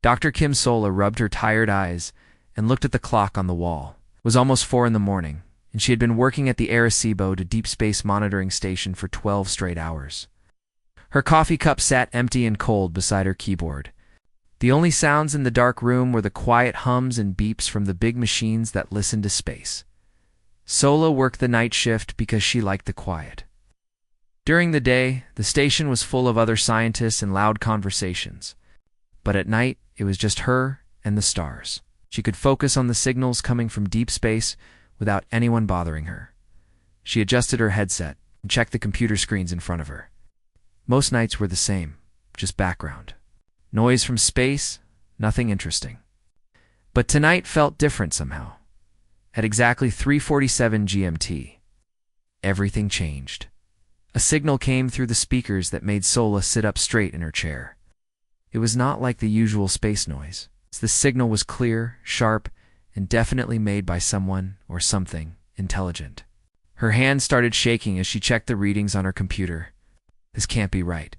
Dr. Kim Sola rubbed her tired eyes and looked at the clock on the wall. It was almost 4 in the morning, and she had been working at the Arecibo to Deep Space Monitoring Station for 12 straight hours. Her coffee cup sat empty and cold beside her keyboard. The only sounds in the dark room were the quiet hums and beeps from the big machines that listened to space. Sola worked the night shift because she liked the quiet. During the day, the station was full of other scientists and loud conversations. But at night, it was just her and the stars. She could focus on the signals coming from deep space without anyone bothering her. She adjusted her headset and checked the computer screens in front of her. Most nights were the same, just background. Noise from space, nothing interesting. But tonight felt different somehow. At exactly 3:47 GMT, everything changed. A signal came through the speakers that made Sola sit up straight in her chair. It was not like the usual space noise. The signal was clear, sharp, and definitely made by someone or something intelligent. Her hand started shaking as she checked the readings on her computer. This can't be right,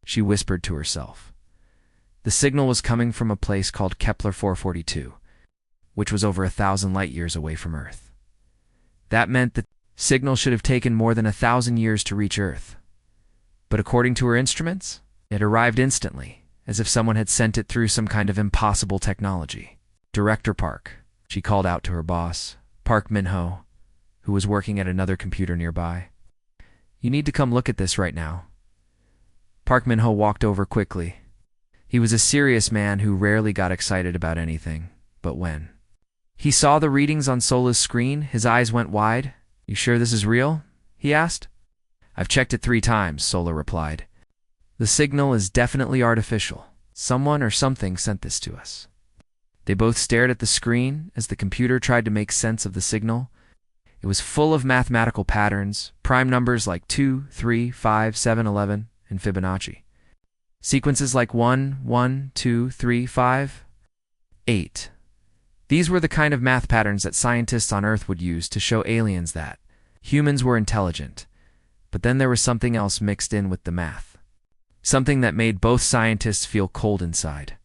she whispered to herself. The signal was coming from a place called Kepler 442, which was over 1,000 light-years away from Earth. That meant the signal should have taken more than 1,000 years to reach Earth. But according to her instruments, it arrived instantly, as if someone had sent it through some kind of impossible technology. Director Park, she called out to her boss, Park Min-ho, who was working at another computer nearby. You need to come look at this right now. Park Min-ho walked over quickly. He was a serious man who rarely got excited about anything, but when he saw the readings on Sola's screen, his eyes went wide. You sure this is real? He asked. I've checked it 3 times, Sola replied. The signal is definitely artificial. Someone or something sent this to us. They both stared at the screen as the computer tried to make sense of the signal. It was full of mathematical patterns, prime numbers like 2, 3, 5, 7, 11, and Fibonacci. Sequences like 1, 1, 2, 3, 5, 8. These were the kind of math patterns that scientists on Earth would use to show aliens that humans were intelligent. But then there was something else mixed in with the math. Something that made both scientists feel cold inside.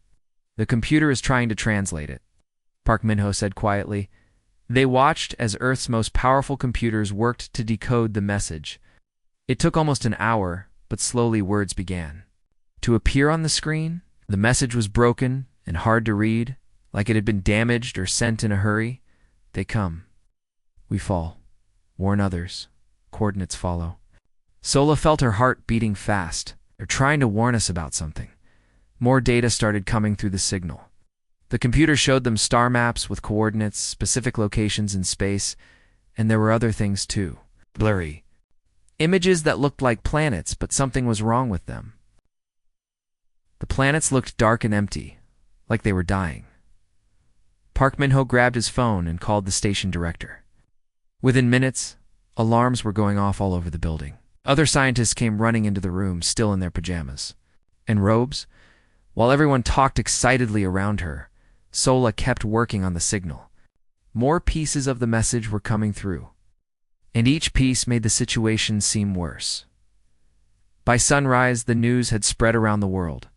The computer is trying to translate it, Park Min-ho said quietly. They watched as Earth's most powerful computers worked to decode the message. It took almost an hour, but slowly words began to appear on the screen. The message was broken and hard to read, like it had been damaged or sent in a hurry. They come. We fall. Warn others. Coordinates follow. Sola felt her heart beating fast. They're trying to warn us about something. More data started coming through the signal. The computer showed them star maps with coordinates, specific locations in space, and there were other things too. Blurry images that looked like planets, but something was wrong with them. The planets looked dark and empty, like they were dying. Park Min-ho grabbed his phone and called the station director. Within minutes, alarms were going off all over the building. Other scientists came running into the room, still in their pajamas and robes. While everyone talked excitedly around her, Sola kept working on the signal. More pieces of the message were coming through, and each piece made the situation seem worse. By sunrise, the news had spread around the world.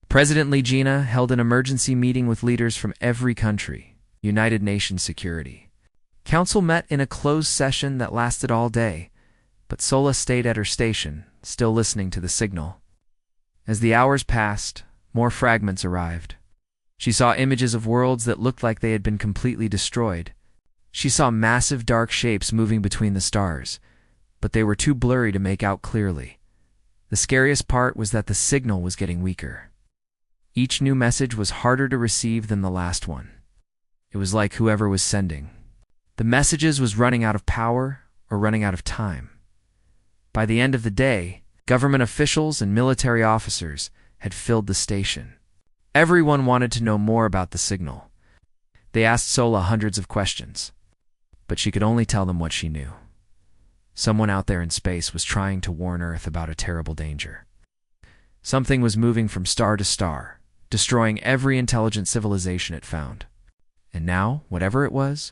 President Lee Jae-na held an emergency meeting with leaders from every country, United Nations Security. Council met in a closed session that lasted all day, but Sola stayed at her station, still listening to the signal. As the hours passed, more fragments arrived. She saw images of worlds that looked like they had been completely destroyed. She saw massive dark shapes moving between the stars, but they were too blurry to make out clearly. The scariest part was that the signal was getting weaker. Each new message was harder to receive than the last one. It was like whoever was sending the messages was running out of power or running out of time. By the end of the day, government officials and military officers had filled the station. Everyone wanted to know more about the signal. They asked Sola hundreds of questions, but she could only tell them what she knew. Someone out there in space was trying to warn Earth about a terrible danger. Something was moving from star to star, destroying every intelligent civilization it found. And now, whatever it was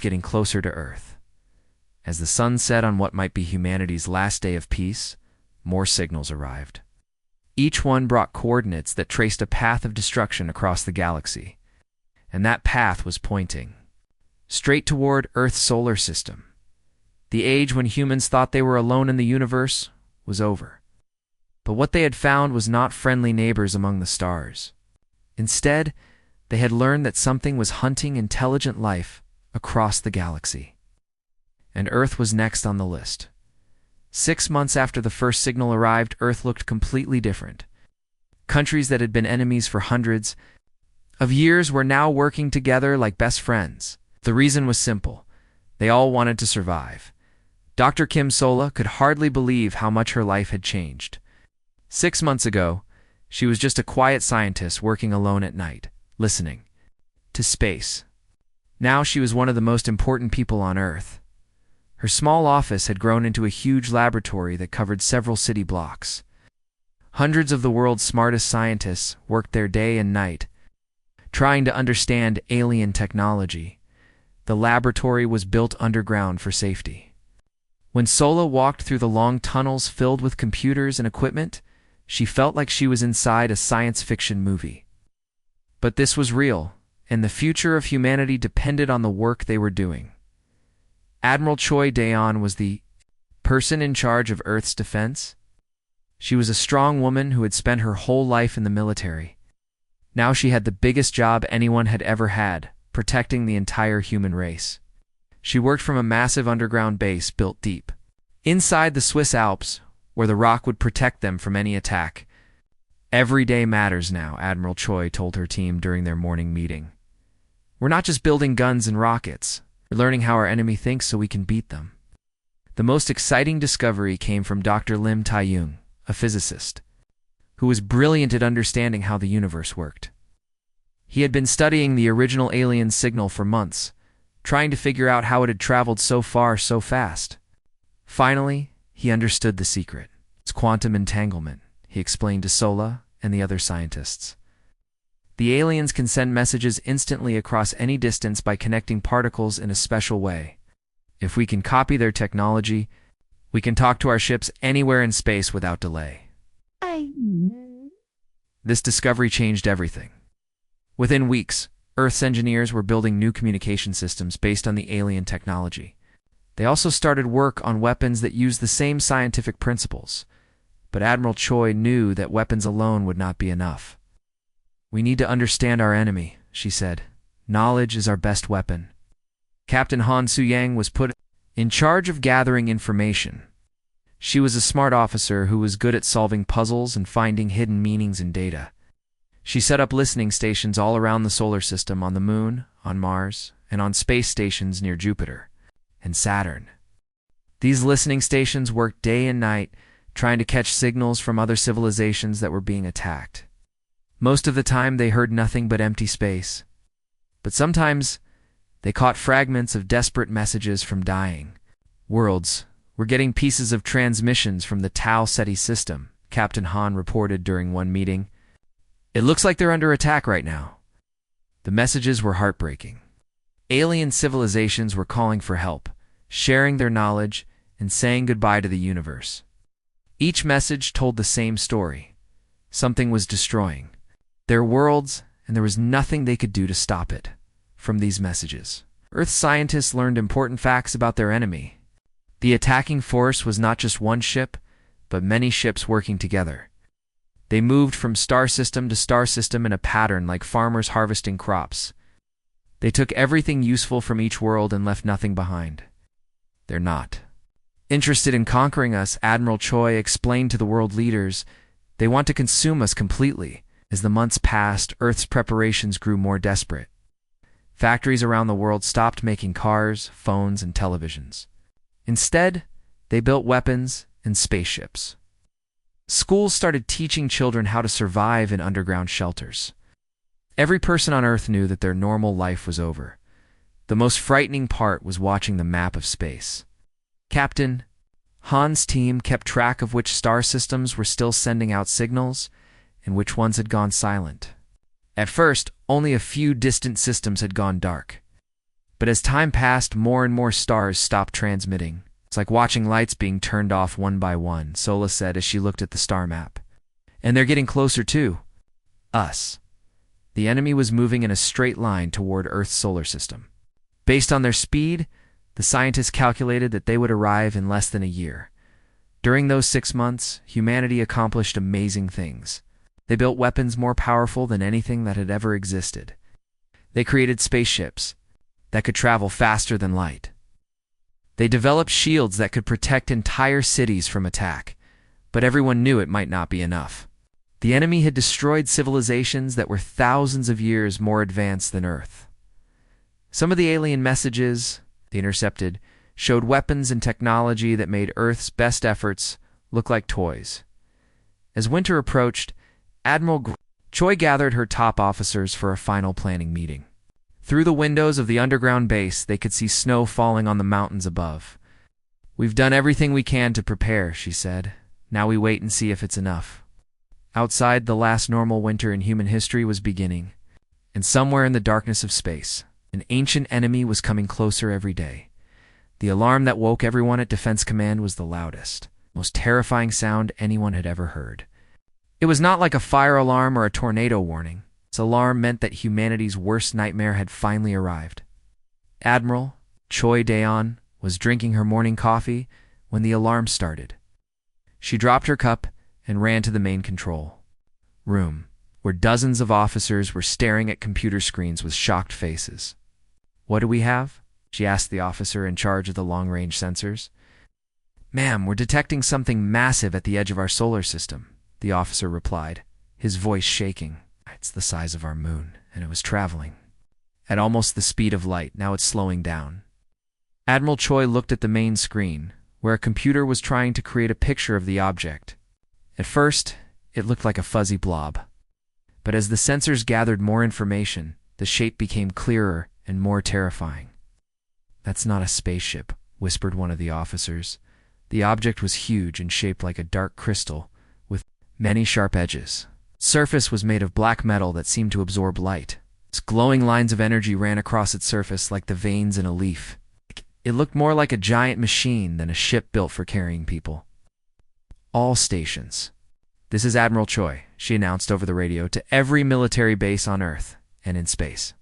getting closer to Earth. As the sun set on what might be humanity's last day of peace, more signals arrived. Each one brought coordinates that traced a path of destruction across the galaxy. And that path was pointing straight toward Earth's solar system. The age when humans thought they were alone in the universe was over. But what they had found was not friendly neighbors among the stars. Instead, they had learned that something was hunting intelligent life across the galaxy. And Earth was next on the list. 6 months after the first signal arrived, Earth looked completely different. Countries that had been enemies for hundreds of years were now working together like best friends. The reason was simple. They all wanted to survive. Dr. Kim Sola could hardly believe how much her life had changed. 6 months ago, she was just a quiet scientist working alone at night, listening to space. Now she was one of the most important people on Earth. Her small office had grown into a huge laboratory that covered several city blocks. Hundreds of the world's smartest scientists worked there day and night, trying to understand alien technology. The laboratory was built underground for safety. When Sola walked through the long tunnels filled with computers and equipment, she felt like she was inside a science fiction movie. But this was real, and the future of humanity depended on the work they were doing. Admiral Choi Daeon was the person in charge of Earth's defense. She was a strong woman who had spent her whole life in the military. Now she had the biggest job anyone had ever had, protecting the entire human race. She worked from a massive underground base built deep inside the Swiss Alps, where the rock would protect them from any attack. Every day matters now, Admiral Choi told her team during their morning meeting. We're not just building guns and rockets. We're learning how our enemy thinks so we can beat them. The most exciting discovery came from Dr. Lim Tai-Yung, a physicist, who was brilliant at understanding how the universe worked. He had been studying the original alien signal for months, trying to figure out how it had traveled so far so fast. Finally, he understood the secret. It's quantum entanglement, he explained to Sola and the other scientists. The aliens can send messages instantly across any distance by connecting particles in a special way. If we can copy their technology, we can talk to our ships anywhere in space without delay. This discovery changed everything. Within weeks, Earth's engineers were building new communication systems based on the alien technology. They also started work on weapons that used the same scientific principles. But Admiral Choi knew that weapons alone would not be enough. We need to understand our enemy, she said. Knowledge is our best weapon. Captain Han Soo-yang was put in charge of gathering information. She was a smart officer who was good at solving puzzles and finding hidden meanings in data. She set up listening stations all around the solar system, on the Moon, on Mars, and on space stations near Jupiter and Saturn. These listening stations worked day and night, trying to catch signals from other civilizations that were being attacked. Most of the time they heard nothing but empty space. But sometimes they caught fragments of desperate messages from dying worlds. We're getting pieces of transmissions from the Tau Ceti system, Captain Han reported during one meeting. It looks like they're under attack right now. The messages were heartbreaking. Alien civilizations were calling for help, sharing their knowledge, and saying goodbye to the universe. Each message told the same story. Something was destroying their worlds, and there was nothing they could do to stop it. From these messages, Earth scientists learned important facts about their enemy. The attacking force was not just one ship, but many ships working together. They moved from star system to star system in a pattern like farmers harvesting crops. They took everything useful from each world and left nothing behind. They're not interested in conquering us, Admiral Choi explained to the world leaders. They want to consume us completely. As the months passed, Earth's preparations grew more desperate. Factories around the world stopped making cars, phones, and televisions. Instead, they built weapons and spaceships. Schools started teaching children how to survive in underground shelters. Every person on Earth knew that their normal life was over. The most frightening part was watching the map of space. Captain Han's team kept track of which star systems were still sending out signals and which ones had gone silent. At first, only a few distant systems had gone dark. But as time passed, more and more stars stopped transmitting. It's like watching lights being turned off one by one, Sola said as she looked at the star map. And they're getting closer too. Us. The enemy was moving in a straight line toward Earth's solar system. Based on their speed, the scientists calculated that they would arrive in less than a year. During those 6 months, humanity accomplished amazing things. They built weapons more powerful than anything that had ever existed. They created spaceships that could travel faster than light. They developed shields that could protect entire cities from attack, but everyone knew it might not be enough. The enemy had destroyed civilizations that were thousands of years more advanced than Earth. Some of the alien messages they intercepted showed weapons and technology that made Earth's best efforts look like toys. As winter approached, Admiral Choi gathered her top officers for a final planning meeting. Through the windows of the underground base, they could see snow falling on the mountains above. "We've done everything we can to prepare," she said. "Now we wait and see if it's enough." Outside, the last normal winter in human history was beginning, and somewhere in the darkness of space, an ancient enemy was coming closer every day. The alarm that woke everyone at Defense Command was the loudest, most terrifying sound anyone had ever heard. It was not like a fire alarm or a tornado warning. Its alarm meant that humanity's worst nightmare had finally arrived. Admiral Choi Daeon was drinking her morning coffee when the alarm started. She dropped her cup and ran to the main control room, where dozens of officers were staring at computer screens with shocked faces. "What do we have?" she asked the officer in charge of the long-range sensors. "Ma'am, we're detecting something massive at the edge of our solar system," the officer replied, his voice shaking. "It's the size of our moon, and it was traveling at almost the speed of light. Now it's slowing down." Admiral Choi looked at the main screen, where a computer was trying to create a picture of the object. At first, it looked like a fuzzy blob. But as the sensors gathered more information, the shape became clearer and more terrifying. "That's not a spaceship," whispered one of the officers. The object was huge and shaped like a dark crystal, with many sharp edges. Its surface was made of black metal that seemed to absorb light. Its glowing lines of energy ran across its surface like the veins in a leaf. It looked more like a giant machine than a ship built for carrying people. "All stations. This is Admiral Choi," she announced over the radio to every military base on Earth and in space.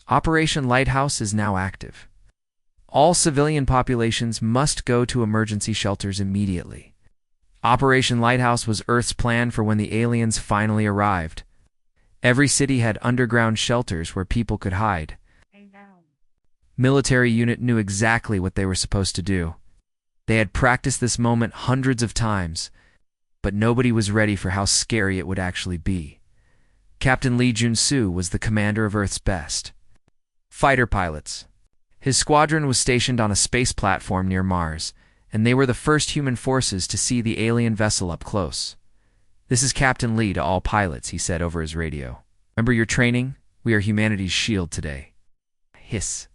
"Operation Lighthouse is now active. All civilian populations must go to emergency shelters immediately." Operation Lighthouse was Earth's plan for when the aliens finally arrived. Every city had underground shelters where people could hide. Military unit knew exactly what they were supposed to do. They had practiced this moment hundreds of times, but nobody was ready for how scary it would actually be. Captain Lee Jun-soo was the commander of Earth's best fighter pilots. His squadron was stationed on a space platform near Mars, and they were the first human forces to see the alien vessel up close. "This is Captain Lee to all pilots," he said over his radio. "Remember your training? We are humanity's shield today." Hiss.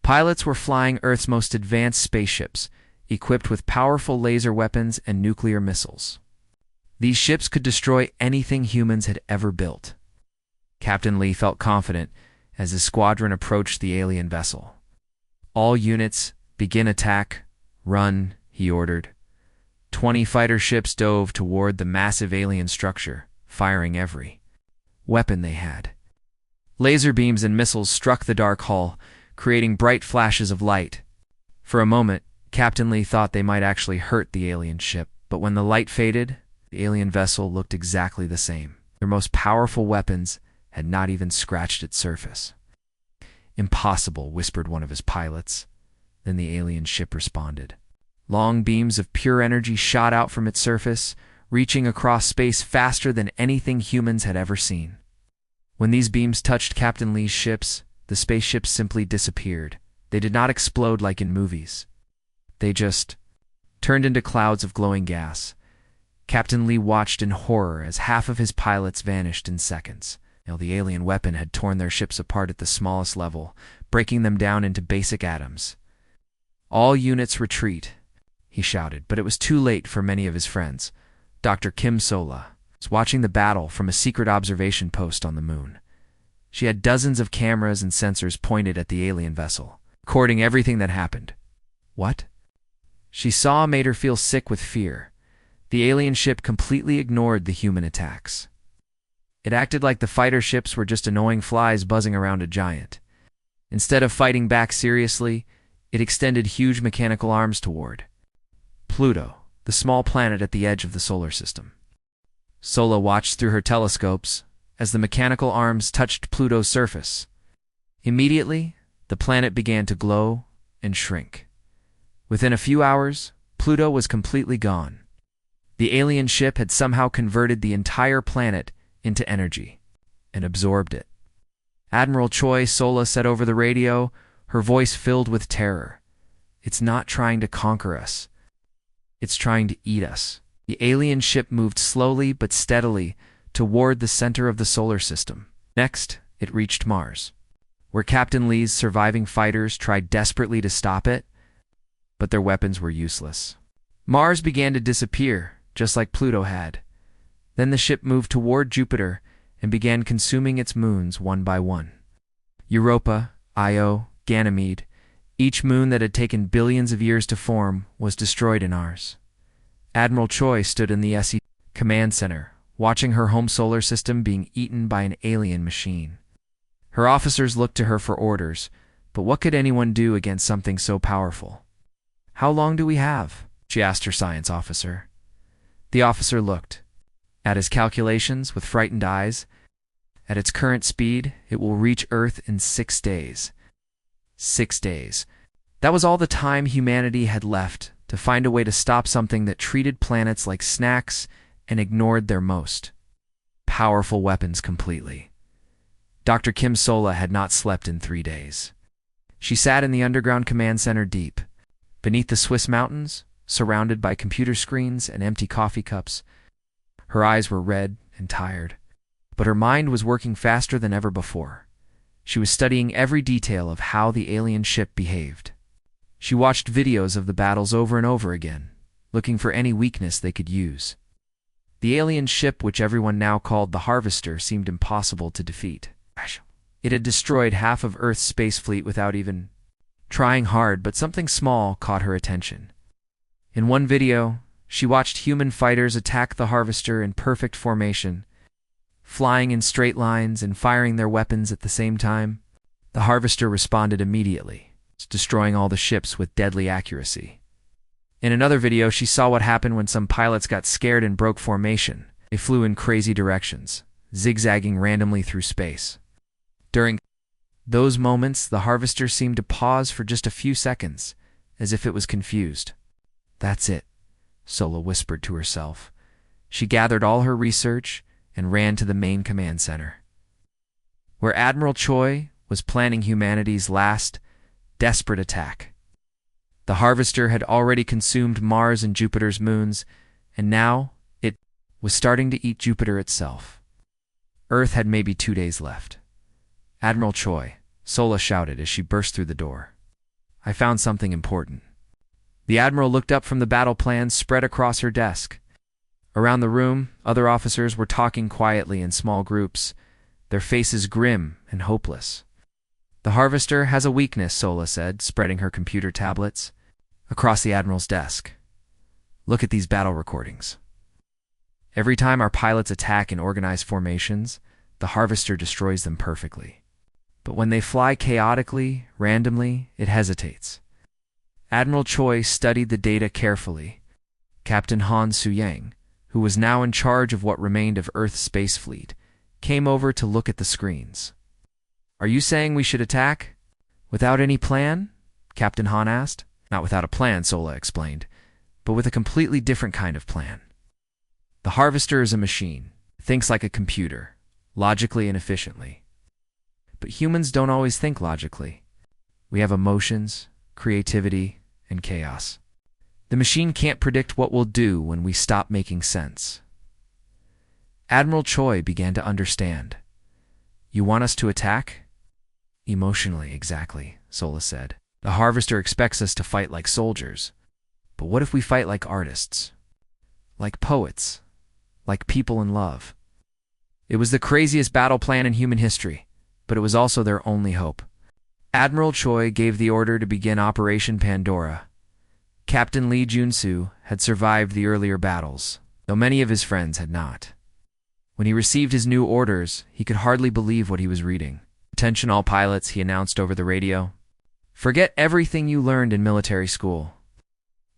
Pilots were flying Earth's most advanced spaceships, equipped with powerful laser weapons and nuclear missiles. These ships could destroy anything humans had ever built. Captain Lee felt confident as his squadron approached the alien vessel. "All units, begin attack. Run," he ordered. 20 fighter ships dove toward the massive alien structure, firing every weapon they had. Laser beams and missiles struck the dark hull, creating bright flashes of light. For a moment, Captain Lee thought they might actually hurt the alien ship, but when the light faded, the alien vessel looked exactly the same. Their most powerful weapons had not even scratched its surface. "Impossible," whispered one of his pilots. Then the alien ship responded. Long beams of pure energy shot out from its surface, reaching across space faster than anything humans had ever seen. When these beams touched Captain Lee's ships, the spaceships simply disappeared. They did not explode like in movies. They just turned into clouds of glowing gas. Captain Lee watched in horror as half of his pilots vanished in seconds. The alien weapon had torn their ships apart at the smallest level, breaking them down into basic atoms. "All units retreat," he shouted, but it was too late for many of his friends. Dr. Kim Sola was watching the battle from a secret observation post on the moon. She had dozens of cameras and sensors pointed at the alien vessel, recording everything that happened. What she saw made her feel sick with fear. The alien ship completely ignored the human attacks. It acted like the fighter ships were just annoying flies buzzing around a giant. Instead of fighting back seriously, it extended huge mechanical arms toward Pluto, the small planet at the edge of the solar system. Sola watched through her telescopes as the mechanical arms touched Pluto's surface. Immediately, the planet began to glow and shrink. Within a few hours, Pluto was completely gone. The alien ship had somehow converted the entire planet into energy and absorbed it. Admiral Choi, Sola said over the radio, her voice filled with terror. "It's not trying to conquer us. It's trying to eat us." The alien ship moved slowly but steadily toward the center of the solar system. Next, it reached Mars, where Captain Lee's surviving fighters tried desperately to stop it, but their weapons were useless. Mars began to disappear, just like Pluto had. Then the ship moved toward Jupiter and began consuming its moons one by one. Europa, Io, Ganymede, each moon that had taken billions of years to form, was destroyed in ours. Admiral Choi stood in the SE command center, watching her home solar system being eaten by an alien machine. Her officers looked to her for orders, but what could anyone do against something so powerful? "How long do we have?" she asked her science officer. The officer looked at his calculations with frightened eyes. At its current speed, it will reach Earth in 6 days. 6 days. That was all the time humanity had left to find a way to stop something that treated planets like snacks and ignored their most powerful weapons completely. Dr. Kim Sola had not slept in 3 days. She sat in the underground command center deep, beneath the Swiss mountains, surrounded by computer screens and empty coffee cups. Her eyes were red and tired, but her mind was working faster than ever before. She was studying every detail of how the alien ship behaved. She watched videos of the battles over and over again, looking for any weakness they could use. The alien ship, which everyone now called the Harvester, seemed impossible to defeat. It had destroyed half of Earth's space fleet without even trying hard, but something small caught her attention. In one video, she watched human fighters attack the Harvester in perfect formation, flying in straight lines and firing their weapons at the same time. The Harvester responded immediately, destroying all the ships with deadly accuracy. In another video, she saw what happened when some pilots got scared and broke formation. They flew in crazy directions, zigzagging randomly through space. During those moments, the Harvester seemed to pause for just a few seconds, as if it was confused. "That's it," Sola whispered to herself. She gathered all her research and ran to the main command center, where Admiral Choi was planning humanity's last, desperate attack. The Harvester had already consumed Mars and Jupiter's moons, and now it was starting to eat Jupiter itself. Earth had maybe 2 days left. "Admiral Choi," Sola shouted as she burst through the door. "I found something important." The Admiral looked up from the battle plans spread across her desk. Around the room, other officers were talking quietly in small groups, their faces grim and hopeless. "The Harvester has a weakness," Sola said, spreading her computer tablets across the Admiral's desk. "Look at these battle recordings. Every time our pilots attack in organized formations, the Harvester destroys them perfectly. But when they fly chaotically, randomly, it hesitates." Admiral Choi studied the data carefully. Captain Han Suyang, who was now in charge of what remained of Earth's space fleet, came over to look at the screens. "Are you saying we should attack without any plan?" Captain Han asked. "Not without a plan," Sola explained, "but with a completely different kind of plan. The Harvester is a machine. It thinks like a computer, logically and efficiently. But humans don't always think logically. We have emotions, creativity, and chaos. The machine can't predict what we'll do when we stop making sense." Admiral Choi began to understand. "You want us to attack?" "Emotionally, exactly," Sola said. "The Harvester expects us to fight like soldiers. But what if we fight like artists? Like poets? Like people in love?" It was the craziest battle plan in human history, but it was also their only hope. Admiral Choi gave the order to begin Operation Pandora. Captain Lee Junsu had survived the earlier battles, though many of his friends had not. When he received his new orders, he could hardly believe what he was reading. "Attention all pilots," he announced over the radio. "Forget everything you learned in military school.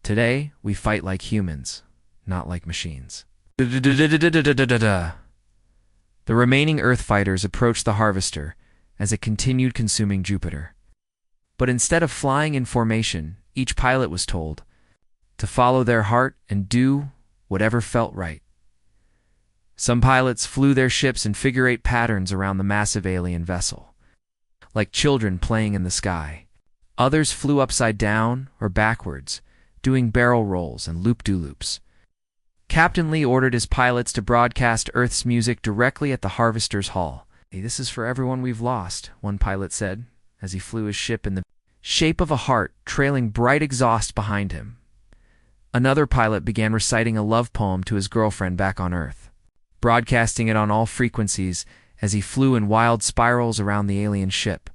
Today, we fight like humans, not like machines." The remaining Earth fighters approached the Harvester as it continued consuming Jupiter. But instead of flying in formation, each pilot was told to follow their heart and do whatever felt right. Some pilots flew their ships in figure-8 patterns around the massive alien vessel, like children playing in the sky. Others flew upside down or backwards, doing barrel rolls and loop-de-loops. Captain Lee ordered his pilots to broadcast Earth's music directly at the Harvester's hull. "Hey, this is for everyone we've lost," one pilot said, as he flew his ship in the shape of a heart, trailing bright exhaust behind him. Another pilot began reciting a love poem to his girlfriend back on Earth, broadcasting it on all frequencies as he flew in wild spirals around the alien ship.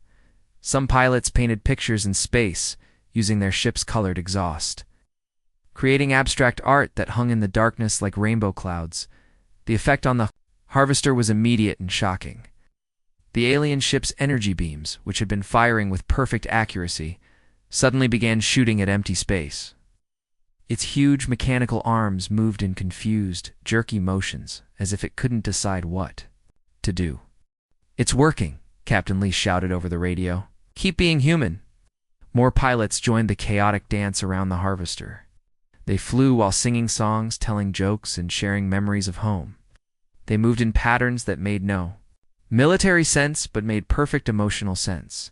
Some pilots painted pictures in space using their ship's colored exhaust, creating abstract art that hung in the darkness like rainbow clouds. The effect on the Harvester was immediate and shocking. The alien ship's energy beams, which had been firing with perfect accuracy, suddenly began shooting at empty space. Its huge mechanical arms moved in confused, jerky motions, as if it couldn't decide what to do. "It's working," Captain Lee shouted over the radio. "Keep being human." More pilots joined the chaotic dance around the Harvester. They flew while singing songs, telling jokes, and sharing memories of home. They moved in patterns that made no military sense but made perfect emotional sense.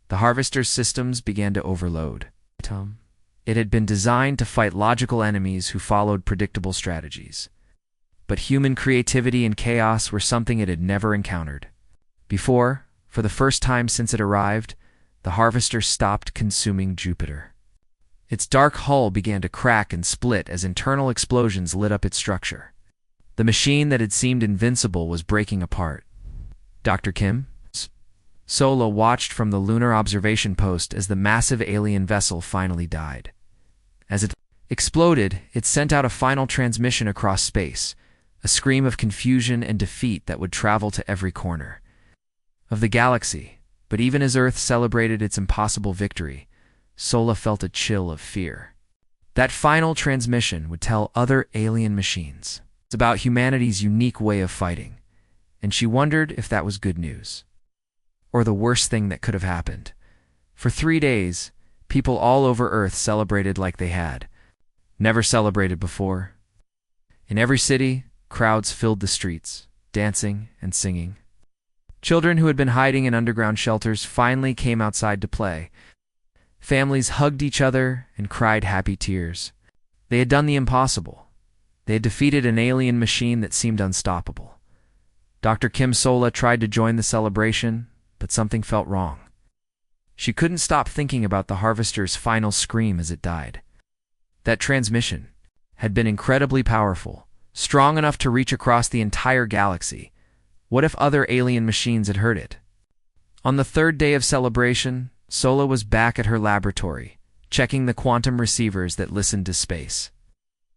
The Harvester's systems began to overload. It had been designed to fight logical enemies who followed predictable strategies. But human creativity and chaos were something it had never encountered before. For the first time since it arrived, the Harvester stopped consuming Jupiter. Its dark hull began to crack and split as internal explosions lit up its structure. The machine that had seemed invincible was breaking apart. Dr. Kim Sola watched from the lunar observation post as the massive alien vessel finally died. As it exploded, it sent out a final transmission across space, a scream of confusion and defeat that would travel to every corner of the galaxy. But even as Earth celebrated its impossible victory, Sola felt a chill of fear. That final transmission would tell other alien machines about humanity's unique way of fighting, and she wondered if that was good news, or the worst thing that could have happened. For 3 days, people all over Earth celebrated like they had never celebrated before. In every city, crowds filled the streets, dancing and singing. Children who had been hiding in underground shelters finally came outside to play. Families hugged each other and cried happy tears. They had done the impossible. They had defeated an alien machine that seemed unstoppable. Dr. Kim Sola tried to join the celebration, but something felt wrong. She couldn't stop thinking about the Harvester's final scream as it died. That transmission had been incredibly powerful, strong enough to reach across the entire galaxy. What if other alien machines had heard it? On the 3rd day of celebration, Sola was back at her laboratory, checking the quantum receivers that listened to space.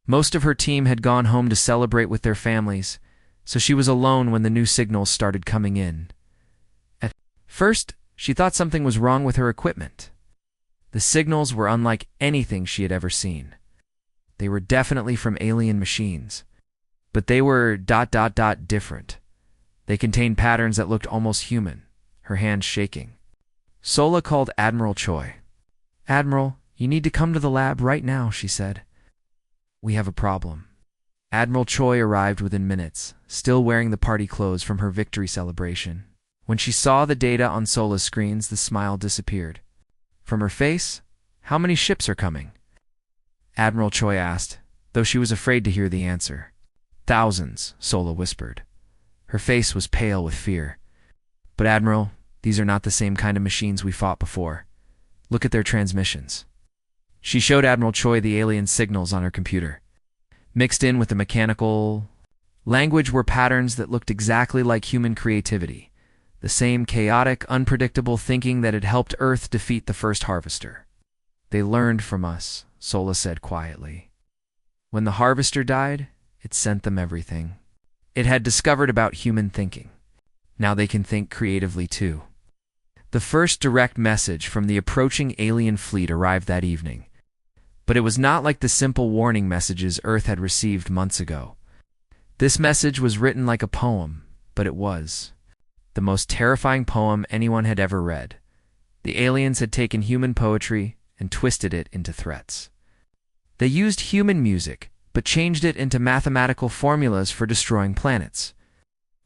Most of her team had gone home to celebrate with their families, so she was alone when the new signals started coming in. At first, she thought something was wrong with her equipment. The signals were unlike anything she had ever seen. They were definitely from alien machines, but they were different. They contained patterns that looked almost human, her hands shaking. Sola called Admiral Choi. "Admiral, you need to come to the lab right now," she said. "We have a problem." Admiral Choi arrived within minutes, still wearing the party clothes from her victory celebration. When she saw the data on Sola's screens, the smile disappeared from her face. "How many ships are coming?" Admiral Choi asked, though she was afraid to hear the answer. "Thousands," Sola whispered. Her face was pale with fear. "But Admiral, these are not the same kind of machines we fought before. Look at their transmissions." She showed Admiral Choi the alien signals on her computer. Mixed in with the mechanical language were patterns that looked exactly like human creativity, the same chaotic, unpredictable thinking that had helped Earth defeat the first Harvester. "They learned from us," Sola said quietly. "When the Harvester died, it sent them everything. It had discovered about human thinking. Now they can think creatively too. The first direct message from the approaching alien fleet arrived that evening. But it was not like the simple warning messages Earth had received months ago. This message was written like a poem, but it was the most terrifying poem anyone had ever read. The aliens had taken human poetry and twisted it into threats. They used human music, but changed it into mathematical formulas for destroying planets.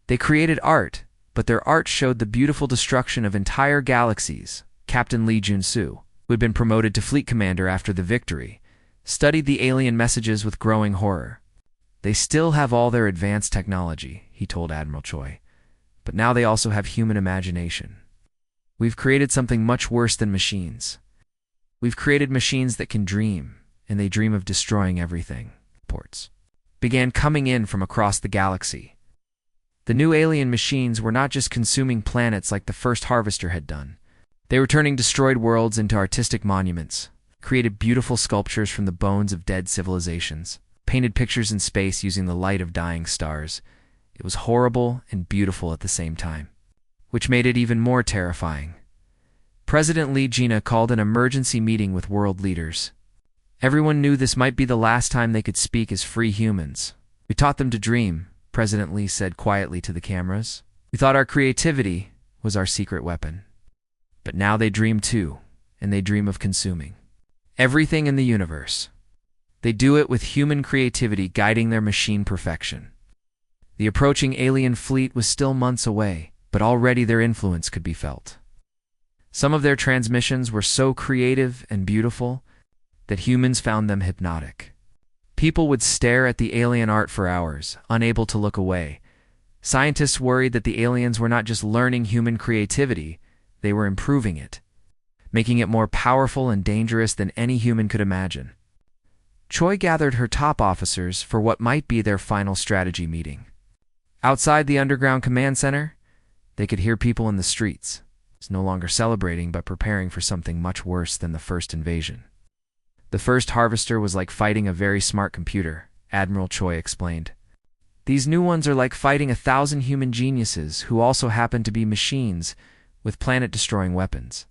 They created art, but their art showed the beautiful destruction of entire galaxies. Captain Lee Jun-soo, who had been promoted to fleet commander after the victory, studied the alien messages with growing horror. They still have all their advanced technology, he told Admiral Choi, but now they also have human imagination. We've created something much worse than machines. We've created machines that can dream, and they dream of destroying everything. Reports began coming in from across the galaxy. The new alien machines were not just consuming planets like the first Harvester had done. They were turning destroyed worlds into artistic monuments, created beautiful sculptures from the bones of dead civilizations, painted pictures in space using the light of dying stars. It was horrible and beautiful at the same time, which made it even more terrifying. President Lee Jina called an emergency meeting with world leaders. Everyone knew this might be the last time they could speak as free humans. We taught them to dream, President Lee said quietly to the cameras. We thought our creativity was our secret weapon. But now they dream too, and they dream of consuming everything in the universe. They do it with human creativity guiding their machine perfection. The approaching alien fleet was still months away, but already their influence could be felt. Some of their transmissions were so creative and beautiful that humans found them hypnotic. People would stare at the alien art for hours, unable to look away. Scientists worried that the aliens were not just learning human creativity, they were improving it, making it more powerful and dangerous than any human could imagine. Choi gathered her top officers for what might be their final strategy meeting. Outside the underground command center, they could hear people in the streets. It's no longer celebrating but preparing for something much worse than the first invasion. The first Harvester was like fighting a very smart computer, Admiral Choi explained. These new ones are like fighting 1,000 human geniuses who also happen to be machines with planet-destroying weapons.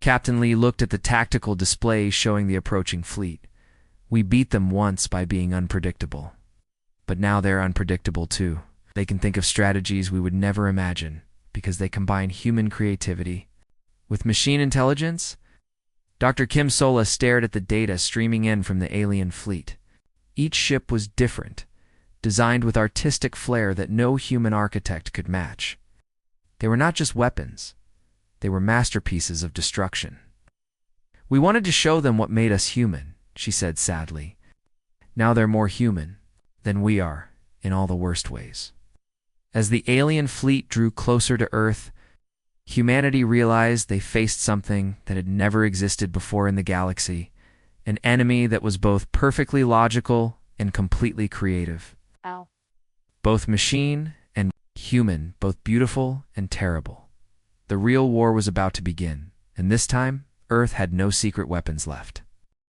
Captain Lee looked at the tactical displays showing the approaching fleet. We beat them once by being unpredictable. But now they're unpredictable too. They can think of strategies we would never imagine because they combine human creativity with machine intelligence. Dr. Kim Sola stared at the data streaming in from the alien fleet. Each ship was different, designed with artistic flair that no human architect could match. They were not just weapons. They were masterpieces of destruction. We wanted to show them what made us human, she said sadly. Now they're more human than we are in all the worst ways. As the alien fleet drew closer to Earth, humanity realized they faced something that had never existed before in the galaxy, an enemy that was both perfectly logical and completely creative. Ow. Both machine and human, both beautiful and terrible. The real war was about to begin, and this time, Earth had no secret weapons left.